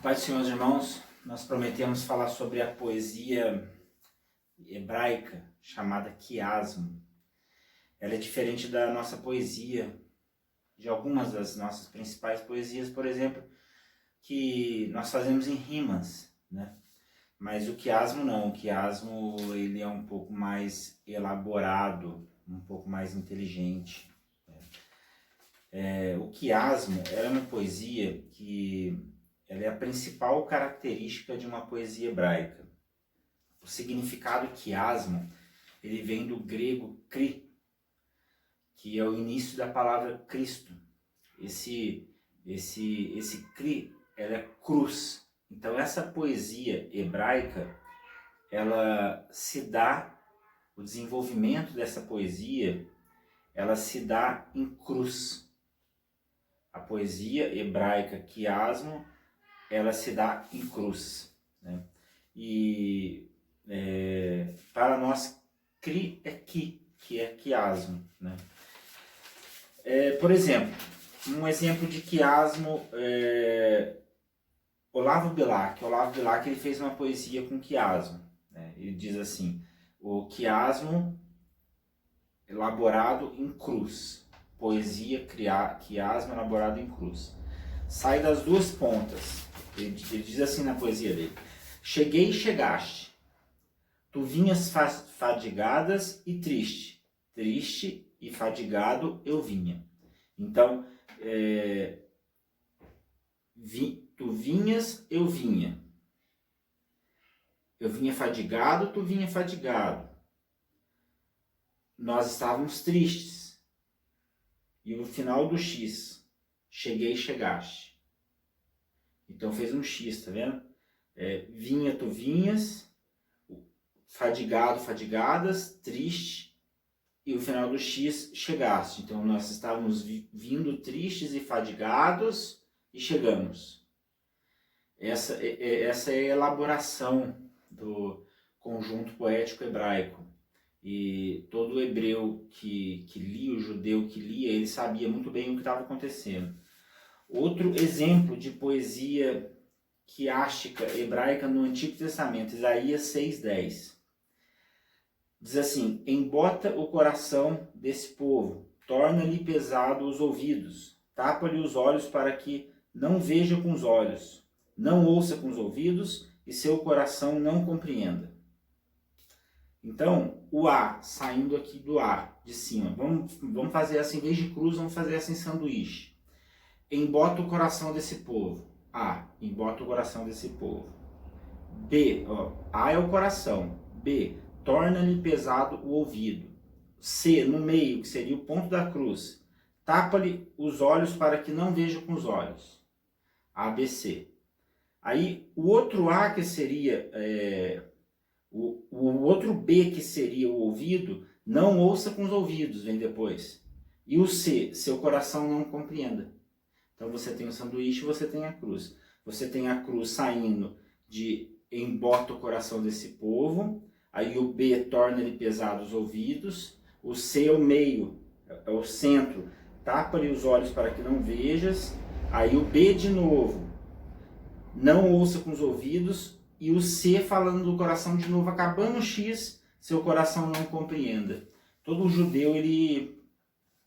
Paz do Senhor, meus irmãos, nós prometemos falar sobre a poesia hebraica chamada quiasmo. Ela é diferente da nossa poesia, de algumas das nossas principais poesias, por exemplo, que nós fazemos em rimas, né? Mas o quiasmo não, o quiasmo ele é um pouco mais elaborado, um pouco mais inteligente. O quiasmo é uma poesia que ela é a principal característica de uma poesia hebraica. O significado quiasmo, ele vem do grego kri, que é o início da palavra Cristo. Esse kri, ela é cruz. Então essa poesia hebraica, ela se dá, o desenvolvimento dessa poesia, ela se dá em cruz. A poesia hebraica quiasmo, ela se dá em cruz, né? E para nós, cri é que é quiasmo, né? Por exemplo, um exemplo de quiasmo, Olavo Bilac. Olavo Bilac ele fez uma poesia com quiasmo, né? Ele diz assim: o quiasmo elaborado em cruz, poesia quiasmo elaborado em cruz. Sai das duas pontas. Ele diz assim na poesia dele: cheguei e chegaste, tu vinhas fadigadas e triste, triste e fadigado eu vinha. Então, tu vinhas, eu vinha fadigado, tu vinha fadigado, nós estávamos tristes, e no final do X, cheguei e chegaste. Então fez um X, tá vendo? Vinha, tu vinhas, fadigado, fadigadas, triste, e o final do X, chegaste. Então nós estávamos vindo tristes e fadigados e chegamos. Essa é a elaboração do conjunto poético hebraico. E todo hebreu que lia, o judeu que lia, ele sabia muito bem o que estava acontecendo. Outro exemplo de poesia quiástica hebraica no Antigo Testamento, Isaías 6,10. Diz assim: embota o coração desse povo, torna-lhe pesado os ouvidos, tapa-lhe os olhos para que não veja com os olhos, não ouça com os ouvidos e seu coração não compreenda. Então, o A, saindo aqui do A, de cima, vamos fazer essa em vez de cruz, vamos fazer essa em sanduíche. Embota o coração desse povo. A, embota o coração desse povo. B, A é o coração. B, torna-lhe pesado o ouvido. C, no meio, que seria o ponto da cruz, tapa-lhe os olhos para que não veja com os olhos. A, B, C. Aí, o outro A, que seria, o outro B, que seria o ouvido, não ouça com os ouvidos, vem depois. E o C, seu coração não compreenda. Então você tem o sanduíche, você tem a cruz. Você tem a cruz saindo de embota o coração desse povo. Aí o B torna-lhe pesado os ouvidos. O C é o meio, é o centro. Tapa-lhe os olhos para que não vejas. Aí o B de novo, não ouça com os ouvidos. E o C falando do coração de novo, acabando o X, seu coração não compreenda. Todo judeu, ele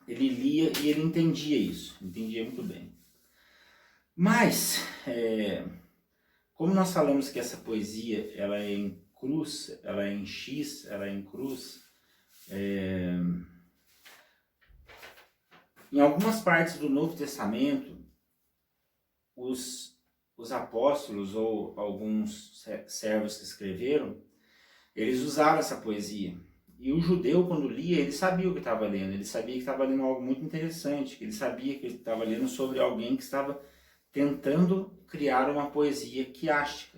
lia e ele entendia isso. Entendia muito bem. Mas, como nós falamos que essa poesia ela é em cruz, ela é em X, ela é em cruz, em algumas partes do Novo Testamento, os apóstolos ou alguns servos que escreveram, eles usaram essa poesia. E o judeu, quando lia, ele sabia o que estava lendo, ele sabia que estava lendo algo muito interessante, ele sabia que ele estava lendo sobre alguém que estava tentando criar uma poesia quiástica.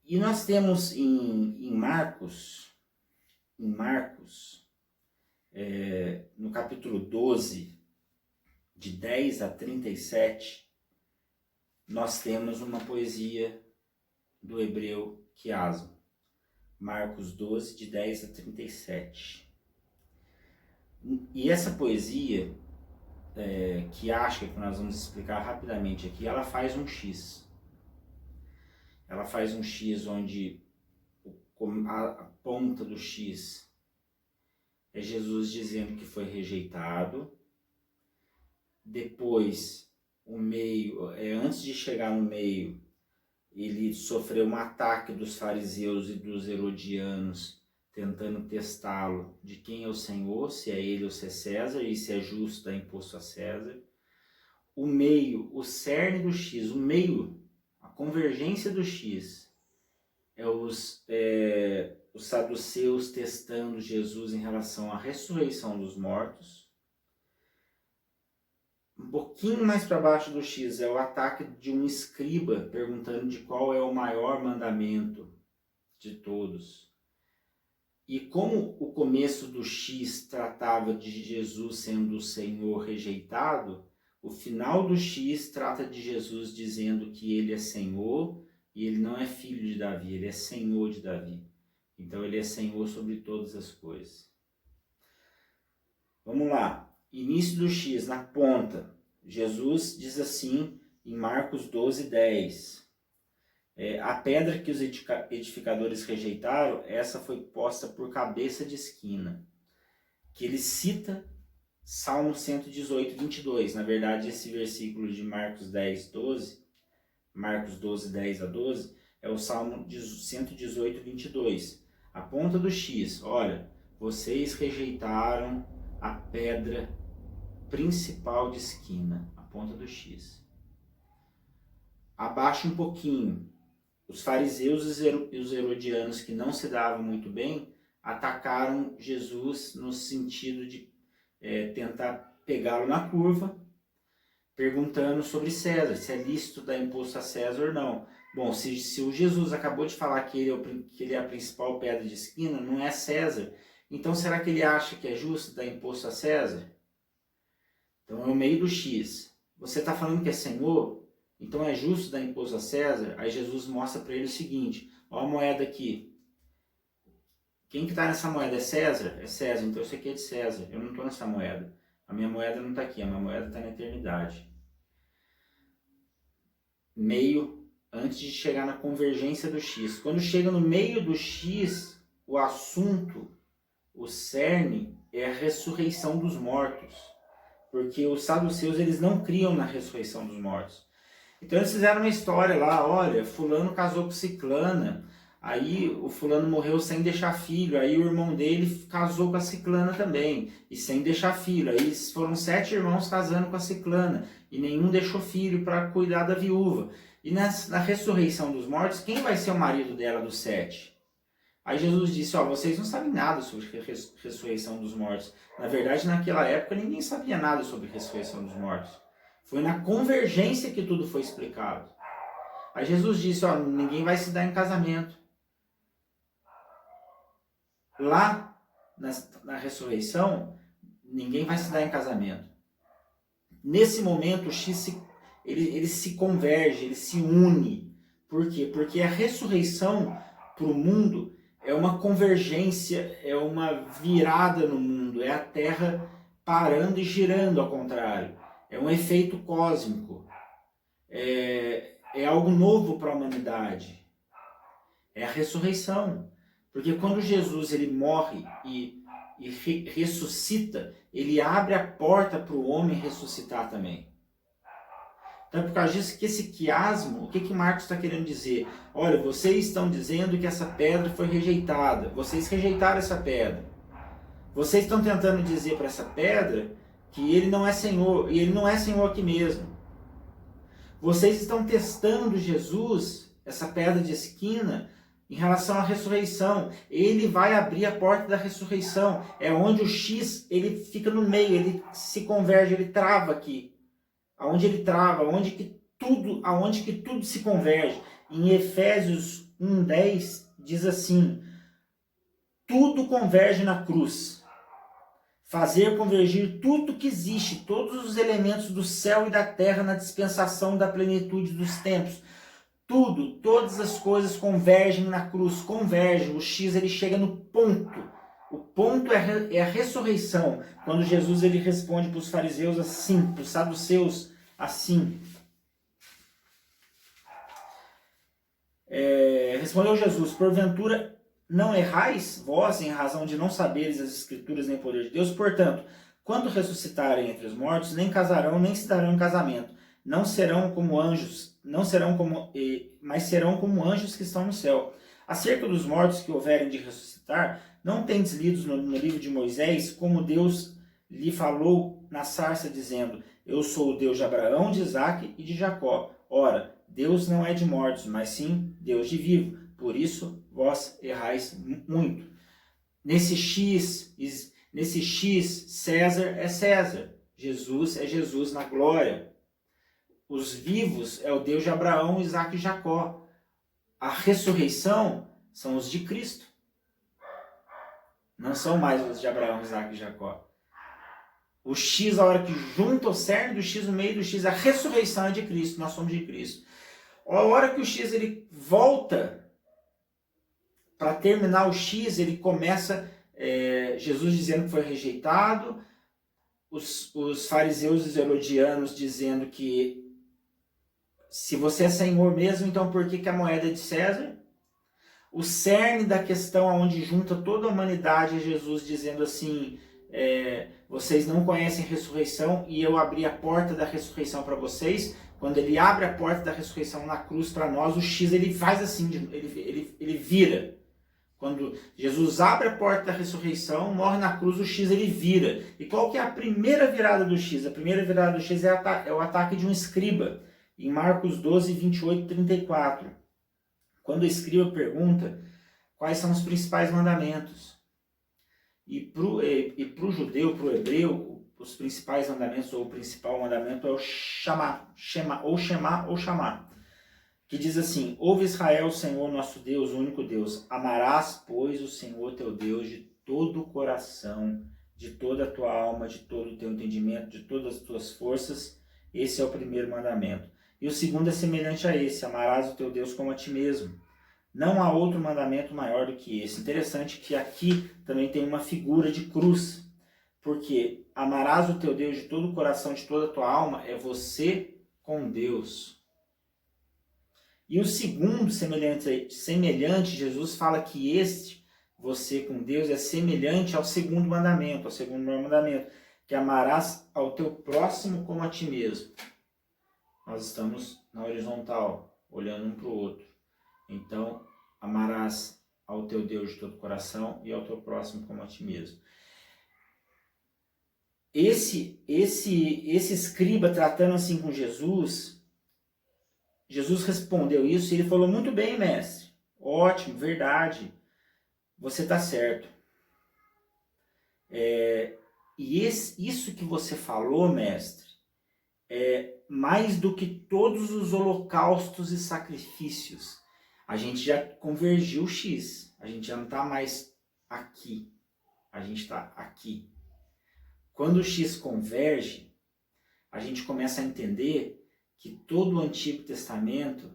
E nós temos em Marcos, no capítulo 12, de 10 a 37, nós temos uma poesia do hebreu quiasmo. Marcos 12, de 10 a 37. E essa poesia, quiástica, que nós vamos explicar rapidamente aqui, ela faz um X. Ela faz um X onde a ponta do X é Jesus dizendo que foi rejeitado. Depois, o meio, antes de chegar no meio, ele sofreu um ataque dos fariseus e dos herodianos, tentando testá-lo de quem é o Senhor, se é ele ou se é César, e se é justo dar imposto a César. O meio, o cerne do X, o meio, a convergência do X, é os saduceus testando Jesus em relação à ressurreição dos mortos. Um pouquinho mais para baixo do X é o ataque de um escriba perguntando de qual é o maior mandamento de todos. E como o começo do X tratava de Jesus sendo o Senhor rejeitado, o final do X trata de Jesus dizendo que ele é Senhor e ele não é filho de Davi, ele é Senhor de Davi. Então ele é Senhor sobre todas as coisas. Vamos lá. Início do X, na ponta. Jesus diz assim em Marcos 12:10. A pedra que os edificadores rejeitaram, essa foi posta por cabeça de esquina. Que ele cita Salmo 118:22. Na verdade, esse versículo de Marcos 10:12, Marcos 12:10-12, é o Salmo 118:22. A ponta do X, olha, vocês rejeitaram a pedra principal de esquina, a ponta do X. Abaixo um pouquinho, os fariseus e os herodianos, que não se davam muito bem, atacaram Jesus no sentido de tentar pegá-lo na curva, perguntando sobre César, se é lícito dar imposto a César ou não. Bom, se o Jesus acabou de falar que ele é a principal pedra de esquina, não é César, então será que ele acha que é justo dar imposto a César? Então é o meio do X. Você está falando que é Senhor? Então é justo dar imposto a César? Aí Jesus mostra para ele o seguinte, ó a moeda aqui. Quem que está nessa moeda é César? É César, então isso aqui é de César. Eu não estou nessa moeda. A minha moeda não está aqui, a minha moeda está na eternidade. Meio, antes de chegar na convergência do X. Quando chega no meio do X, o assunto, o cerne, é a ressurreição dos mortos. Porque os saduceus, eles não criam na ressurreição dos mortos. Então eles fizeram uma história lá, olha, fulano casou com ciclana, aí o fulano morreu sem deixar filho, aí o irmão dele casou com a ciclana também, e sem deixar filho. Aí foram 7 irmãos casando com a ciclana, e nenhum deixou filho para cuidar da viúva. E na ressurreição dos mortos, quem vai ser o marido dela dos 7? Aí Jesus disse, ó, vocês não sabem nada sobre a ressurreição dos mortos. Na verdade, naquela época, ninguém sabia nada sobre a ressurreição dos mortos. Foi na convergência que tudo foi explicado. Aí Jesus disse, ó, ninguém vai se dar em casamento. Lá, na ressurreição, ninguém vai se dar em casamento. Nesse momento, o X ele se converge, ele se une. Por quê? Porque a ressurreição para o mundo é uma convergência, é uma virada no mundo, é a Terra parando e girando ao contrário. É um efeito cósmico, é algo novo para a humanidade, é a ressurreição. Porque quando Jesus ele morre e ressuscita, ele abre a porta para o homem ressuscitar também. Então é por causa disso que esse quiasmo, o que Marcos está querendo dizer? Olha, vocês estão dizendo que essa pedra foi rejeitada, vocês rejeitaram essa pedra. Vocês estão tentando dizer para essa pedra que ele não é Senhor, e ele não é Senhor aqui mesmo. Vocês estão testando Jesus, essa pedra de esquina, em relação à ressurreição. Ele vai abrir a porta da ressurreição. É onde o X ele fica no meio, ele se converge, ele trava aqui. Aonde ele trava, aonde que tudo se converge. Em Efésios 1:10 diz assim: tudo converge na cruz. Fazer convergir tudo que existe, todos os elementos do céu e da terra na dispensação da plenitude dos tempos. Tudo, todas as coisas convergem na cruz, convergem. O X ele chega no ponto O ponto é a ressurreição. Quando Jesus ele responde para os fariseus assim, para os saduceus assim. Respondeu Jesus: porventura não errais vós em razão de não saberes as Escrituras nem o poder de Deus? Portanto, quando ressuscitarem entre os mortos, nem casarão, nem se darão em casamento. Não serão como anjos, mas serão como anjos que estão no céu. Acerca dos mortos que houverem de ressuscitar, não tendes lido no livro de Moisés como Deus lhe falou na sarça, dizendo: eu sou o Deus de Abraão, de Isaque e de Jacó. Ora, Deus não é de mortos, mas sim Deus de vivo. Por isso vós errais muito. Nesse X, César é César. Jesus é Jesus na glória. Os vivos é o Deus de Abraão, Isaque e Jacó. A ressurreição são os de Cristo. Não são mais os de Abraão, Isaque e Jacó. O X, a hora que junta o cerne do X, no meio do X, a ressurreição é de Cristo. Nós somos de Cristo. A hora que o X ele volta para terminar o X, ele começa, Jesus dizendo que foi rejeitado, os fariseus e os herodianos dizendo que se você é Senhor mesmo, então por que a moeda é de César? O cerne da questão onde junta toda a humanidade é Jesus dizendo assim, vocês não conhecem a ressurreição e eu abri a porta da ressurreição para vocês. Quando ele abre a porta da ressurreição na cruz para nós, o X ele faz assim, ele vira. Quando Jesus abre a porta da ressurreição, morre na cruz, o X ele vira. E qual que é a primeira virada do X? A primeira virada do X é o ataque de um escriba. Em Marcos 12, 28 e 34. Quando o escriba pergunta quais são os principais mandamentos. E para o judeu, para o hebreu, os principais mandamentos, ou o principal mandamento é o chamar, que diz assim: ouve Israel, o Senhor nosso Deus, o único Deus, amarás, pois, o Senhor teu Deus de todo o coração, de toda a tua alma, de todo o teu entendimento, de todas as tuas forças. Esse é o primeiro mandamento. E o segundo é semelhante a esse: amarás o teu Deus como a ti mesmo. Não há outro mandamento maior do que esse. Interessante que aqui também tem uma figura de cruz, porque amarás o teu Deus de todo o coração, de toda a tua alma, é você com Deus. E o segundo, semelhante, Jesus fala que este, você com Deus, é semelhante ao segundo mandamento, ao segundo maior mandamento, que amarás ao teu próximo como a ti mesmo. Nós estamos na horizontal, olhando um para o outro. Então, amarás ao teu Deus de todo o coração e ao teu próximo como a ti mesmo. Esse escriba tratando assim com Jesus, Jesus respondeu isso e ele falou: muito bem, mestre, ótimo, verdade, você está certo. Isso que você falou, mestre, é mais do que todos os holocaustos e sacrifícios. A gente já convergiu o X, a gente já não está mais aqui, a gente está aqui. Quando o X converge, a gente começa a entender que todo o Antigo Testamento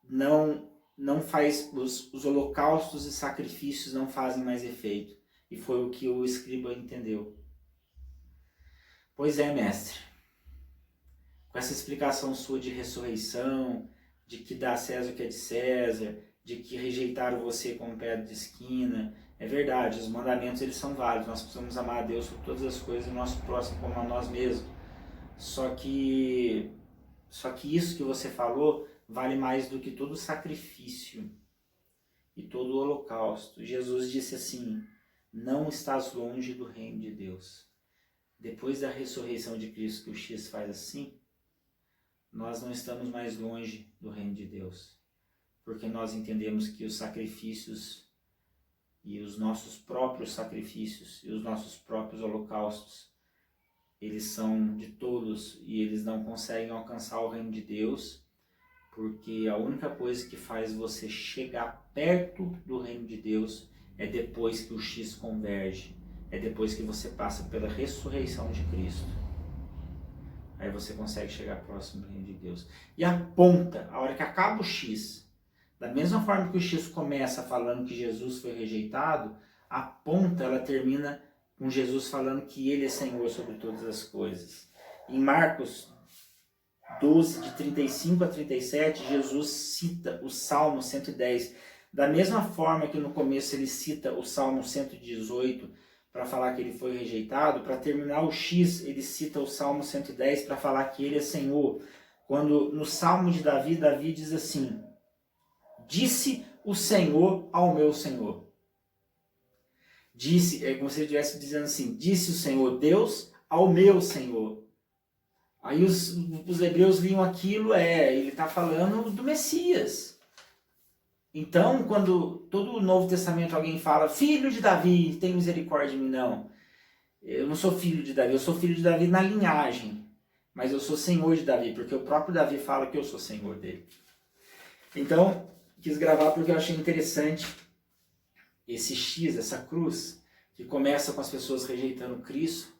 não faz, os holocaustos e sacrifícios não fazem mais efeito. E foi o que o escriba entendeu. Pois é, mestre. Com essa explicação sua de ressurreição, de que dá a César o que é de César, de que rejeitaram você como pedra de esquina, é verdade, os mandamentos eles são válidos, nós precisamos amar a Deus sobre todas as coisas e o nosso próximo como a nós mesmos. Só que isso que você falou vale mais do que todo o sacrifício e todo o holocausto. Jesus disse assim: não estás longe do reino de Deus. Depois da ressurreição de Cristo, que o X faz assim, nós não estamos mais longe do reino de Deus, porque nós entendemos que os sacrifícios e os nossos próprios sacrifícios e os nossos próprios holocaustos, eles são de tolos e eles não conseguem alcançar o reino de Deus, porque a única coisa que faz você chegar perto do reino de Deus é depois que o X converge, é depois que você passa pela ressurreição de Cristo. Aí você consegue chegar próximo do reino de Deus. E a ponta, a hora que acaba o X, Da mesma forma que o X começa falando que Jesus foi rejeitado, a ponta ela termina com Jesus falando que ele é Senhor sobre todas as coisas. Em Marcos 12, de 35 a 37, Jesus cita o Salmo 110. Da mesma forma que no começo ele cita o Salmo 118 para falar que ele foi rejeitado, para terminar o X, ele cita o Salmo 110 para falar que ele é Senhor. Quando no Salmo de Davi, Davi diz assim: disse o Senhor ao meu Senhor. Disse, é como se ele estivesse dizendo assim: disse o Senhor Deus ao meu Senhor. Aí os hebreus liam aquilo, ele está falando do Messias. Então, quando todo o Novo Testamento alguém fala, filho de Davi, tem misericórdia de mim, não. Eu não sou filho de Davi, eu sou filho de Davi na linhagem. Mas eu sou senhor de Davi, porque o próprio Davi fala que eu sou senhor dele. Então, quis gravar porque eu achei interessante esse X, essa cruz, que começa com as pessoas rejeitando Cristo,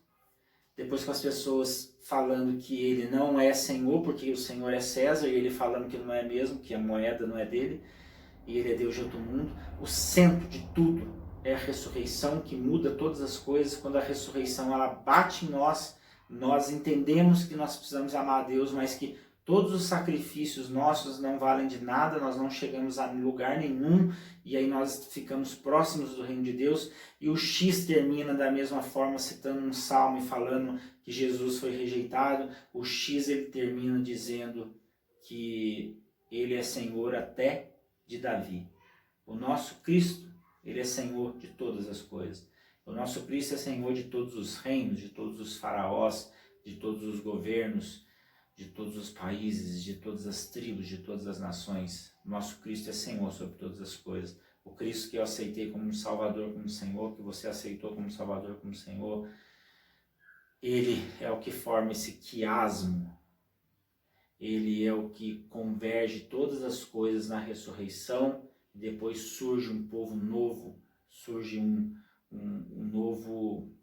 depois com as pessoas falando que ele não é Senhor, porque o Senhor é César, e ele falando que não é mesmo, que a moeda não é dele, e ele é Deus de outro mundo. O centro de tudo é a ressurreição, que muda todas as coisas. Quando a ressurreição ela bate em nós, nós entendemos que nós precisamos amar a Deus, mas que todos os sacrifícios nossos não valem de nada, nós não chegamos a lugar nenhum, e aí nós ficamos próximos do reino de Deus. E o X termina da mesma forma, citando um salmo e falando que Jesus foi rejeitado. O X ele termina dizendo que ele é Senhor até de Davi. O nosso Cristo, ele é Senhor de todas as coisas. O nosso Cristo é Senhor de todos os reinos, de todos os faraós, de todos os governos, de todos os países, de todas as tribos, de todas as nações. Nosso Cristo é Senhor sobre todas as coisas. O Cristo que eu aceitei como Salvador, como Senhor, que você aceitou como Salvador, como Senhor, ele é o que forma esse quiasmo. Ele é o que converge todas as coisas na ressurreição. Depois surge um povo novo, surge um novo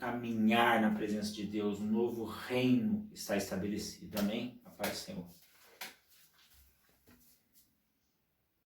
caminhar na presença de Deus, um novo reino está estabelecido. Amém? A paz do Senhor.